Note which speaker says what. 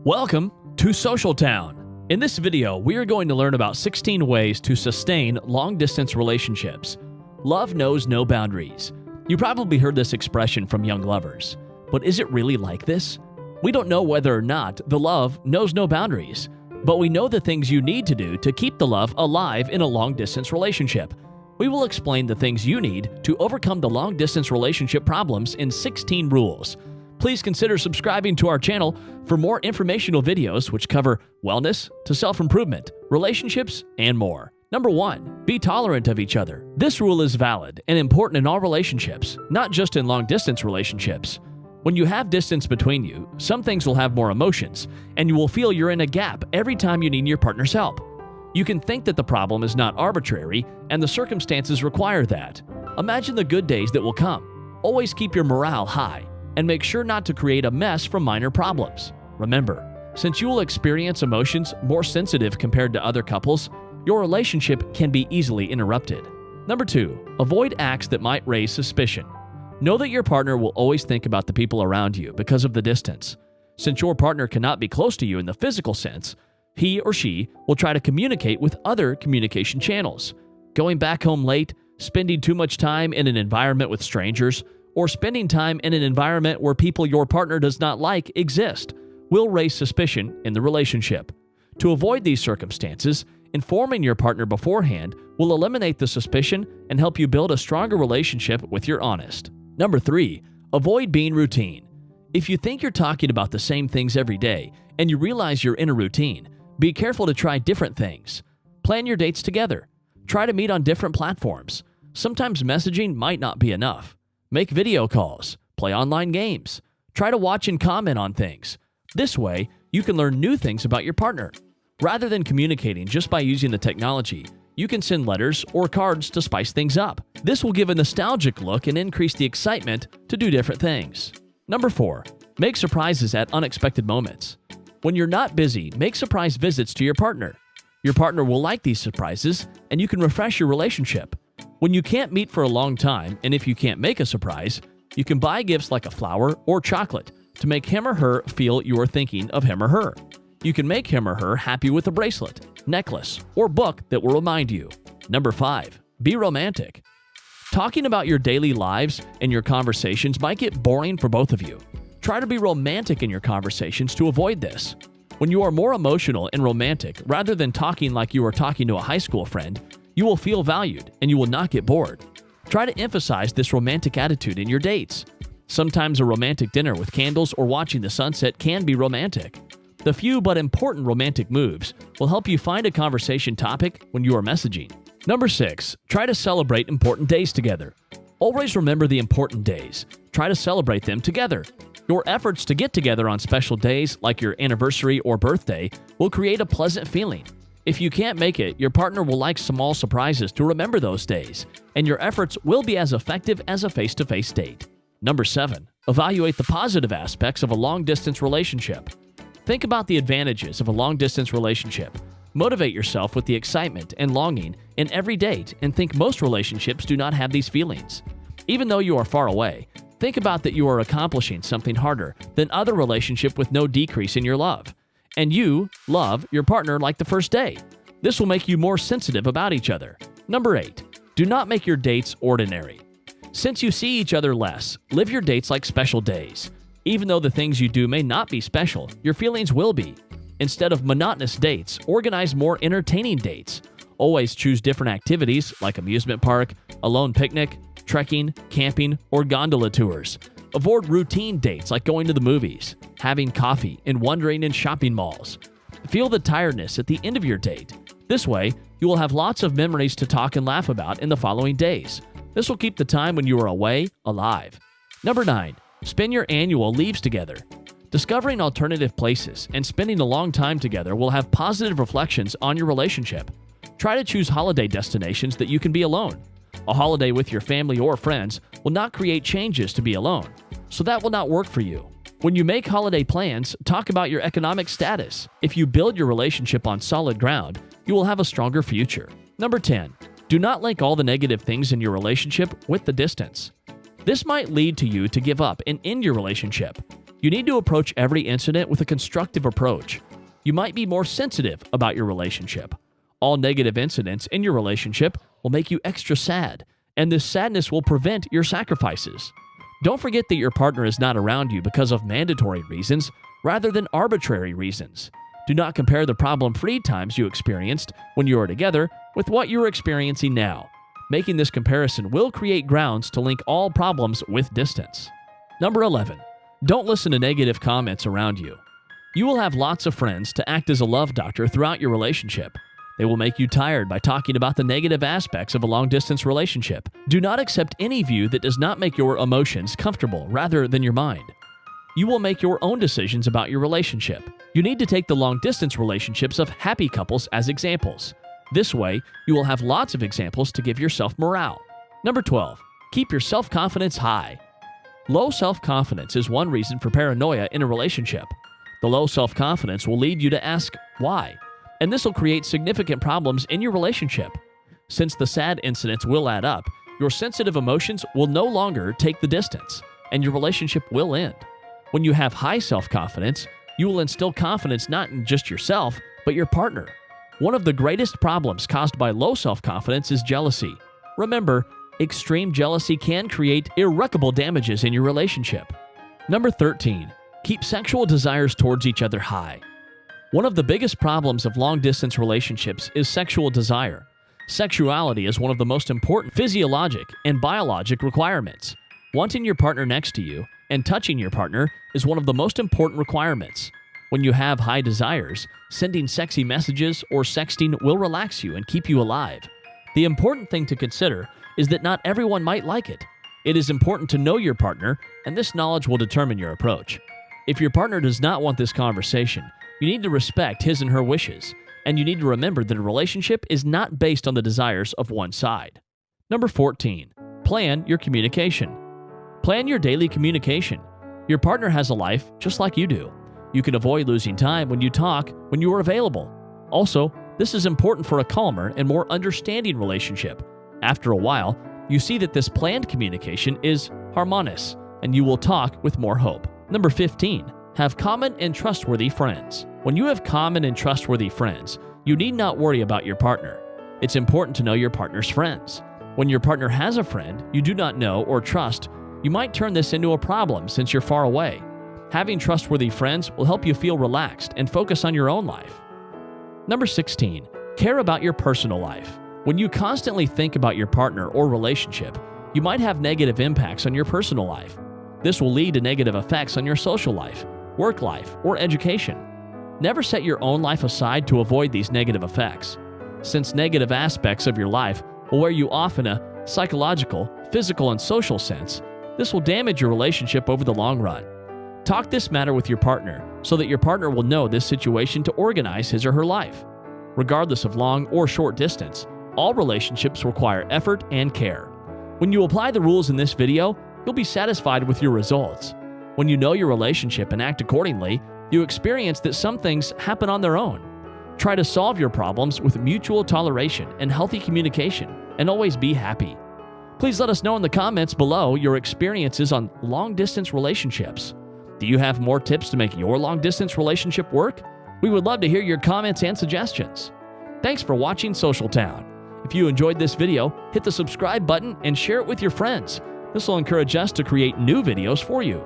Speaker 1: Welcome to Social Town. In this video, we are going to learn about 16 ways to sustain long-distance relationships. Love knows no boundaries. You probably heard this expression from young lovers, but is it really like this? We don't know whether or not the love knows no boundaries, but we know the things you need to do to keep the love alive in a long-distance relationship. We will explain the things you need to overcome the long-distance relationship problems in 16 rules. Please consider subscribing to our channel for more informational videos which cover wellness to self-improvement, relationships, and more. Number 1. Be tolerant of each other. This rule is valid and important in all relationships, not just in long-distance relationships. When you have distance between you, some things will have more emotions, and you will feel you're in a gap every time you need your partner's help. You can think that the problem is not arbitrary, and the circumstances require that. Imagine the good days that will come. Always keep your morale high, and make sure not to create a mess from minor problems. Remember, since you will experience emotions more sensitive compared to other couples, your relationship can be easily interrupted. Number 2. Avoid acts that might raise suspicion. Know that your partner will always think about the people around you because of the distance. Since your partner cannot be close to you in the physical sense, he or she will try to communicate with other communication channels. Going back home late, spending too much time in an environment with strangers, or spending time in an environment where people your partner does not like exist will raise suspicion in the relationship. To avoid these circumstances, informing your partner beforehand will eliminate the suspicion and help you build a stronger relationship with your honest. Number 3. Avoid being routine. If you think you're talking about the same things every day and you realize you're in a routine, be careful to try different things. Plan your dates together. Try to meet on different platforms. Sometimes messaging might not be enough. Make video calls, play online games, try to watch and comment on things. This way, you can learn new things about your partner. Rather than communicating just by using the technology, you can send letters or cards to spice things up. This will give a nostalgic look and increase the excitement to do different things. Number 4. Make surprises at unexpected moments. When you're not busy, make surprise visits to your partner. Your partner will like these surprises, and you can refresh your relationship. When you can't meet for a long time, and if you can't make a surprise, you can buy gifts like a flower or chocolate to make him or her feel you are thinking of him or her. You can make him or her happy with a bracelet, necklace, or book that will remind you. Number 5. Be romantic. Talking about your daily lives and your conversations might get boring for both of you. Try to be romantic in your conversations to avoid this. When you are more emotional and romantic rather than talking like you are talking to a high school friend, you will feel valued and you will not get bored. Try to emphasize this romantic attitude in your dates. Sometimes a romantic dinner with candles or watching the sunset can be romantic. The few but important romantic moves will help you find a conversation topic when you are messaging. Number 6. Try to celebrate important days together. Always remember the important days. Try to celebrate them together. Your efforts to get together on special days like your anniversary or birthday will create a pleasant feeling. If you can't make it, your partner will like small surprises to remember those days, and your efforts will be as effective as a face-to-face date. Number 7. Evaluate the positive aspects of a long-distance relationship. Think about the advantages of a long-distance relationship. Motivate yourself with the excitement and longing in every date, and think most relationships do not have these feelings. Even though you are far away, think about that you are accomplishing something harder than other relationships with no decrease in your love. And you love your partner like the first day. This will make you more sensitive about each other. Number 8. Do not make your dates ordinary. Since you see each other less, live your dates like special days. Even though the things you do may not be special, your feelings will be. Instead of monotonous dates, organize more entertaining dates. Always choose different activities like amusement park, a lone picnic, trekking, camping, or gondola tours. Avoid routine dates like going to the movies, having coffee, and wandering in shopping malls. Feel the tiredness at the end of your date. This way, you will have lots of memories to talk and laugh about in the following days. This will keep the time when you are away alive. Number 9. Spend your annual leaves together. Discovering alternative places and spending a long time together will have positive reflections on your relationship. Try to choose holiday destinations that you can be alone. A holiday with your family or friends will not create changes to be alone, so that will not work for you. When you make holiday plans, talk about your economic status. If you build your relationship on solid ground, you will have a stronger future. Number 10. Do not link all the negative things in your relationship with the distance. This might lead to you to give up and end your relationship. You need to approach every incident with a constructive approach. You might be more sensitive about your relationship. All negative incidents in your relationship will make you extra sad, and this sadness will prevent your sacrifices. Don't forget that your partner is not around you because of mandatory reasons rather than arbitrary reasons. Do not compare the problem-free times you experienced when you were together with what you are experiencing now. Making this comparison will create grounds to link all problems with distance. Number 11. Don't listen to negative comments around you. You will have lots of friends to act as a love doctor throughout your relationship. They will make you tired by talking about the negative aspects of a long-distance relationship. Do not accept any view that does not make your emotions comfortable rather than your mind. You will make your own decisions about your relationship. You need to take the long-distance relationships of happy couples as examples. This way, you will have lots of examples to give yourself morale. Number 12. Keep your self-confidence high. Low self-confidence is one reason for paranoia in a relationship. The low self-confidence will lead you to ask why, and this will create significant problems in your relationship. Since the sad incidents will add up, your sensitive emotions will no longer take the distance, and your relationship will end. When you have high self-confidence, you will instill confidence not in just yourself, but your partner. One of the greatest problems caused by low self-confidence is jealousy. Remember, extreme jealousy can create irreparable damages in your relationship. Number 13. Keep sexual desires towards each other high. One of the biggest problems of long-distance relationships is sexual desire. Sexuality is one of the most important physiologic and biologic requirements. Wanting your partner next to you and touching your partner is one of the most important requirements. When you have high desires, sending sexy messages or sexting will relax you and keep you alive. The important thing to consider is that not everyone might like it. It is important to know your partner, and this knowledge will determine your approach. If your partner does not want this conversation, you need to respect his and her wishes, and you need to remember that a relationship is not based on the desires of one side. Number 14. Plan your communication. Plan your daily communication. Your partner has a life just like you do. You can avoid losing time when you talk when you are available. Also, this is important for a calmer and more understanding relationship. After a while, you see that this planned communication is harmonious, and you will talk with more hope. Number 15. Have common and trustworthy friends. When you have common and trustworthy friends, you need not worry about your partner. It's important to know your partner's friends. When your partner has a friend you do not know or trust, you might turn this into a problem since you're far away. Having trustworthy friends will help you feel relaxed and focus on your own life. Number 16. Care about your personal life. When you constantly think about your partner or relationship, you might have negative impacts on your personal life. This will lead to negative effects on your social life, work life, or education. Never set your own life aside to avoid these negative effects. Since negative aspects of your life will wear you off in a psychological, physical, and social sense, this will damage your relationship over the long run. Talk this matter with your partner so that your partner will know this situation to organize his or her life. Regardless of long or short distance, all relationships require effort and care. When you apply the rules in this video, you'll be satisfied with your results. When you know your relationship and act accordingly, you experience that some things happen on their own. Try to solve your problems with mutual toleration and healthy communication, and always be happy. Please let us know in the comments below your experiences on long-distance relationships. Do you have more tips to make your long-distance relationship work? We would love to hear your comments and suggestions. Thanks for watching Social Town. If you enjoyed this video, hit the subscribe button and share it with your friends. This will encourage us to create new videos for you.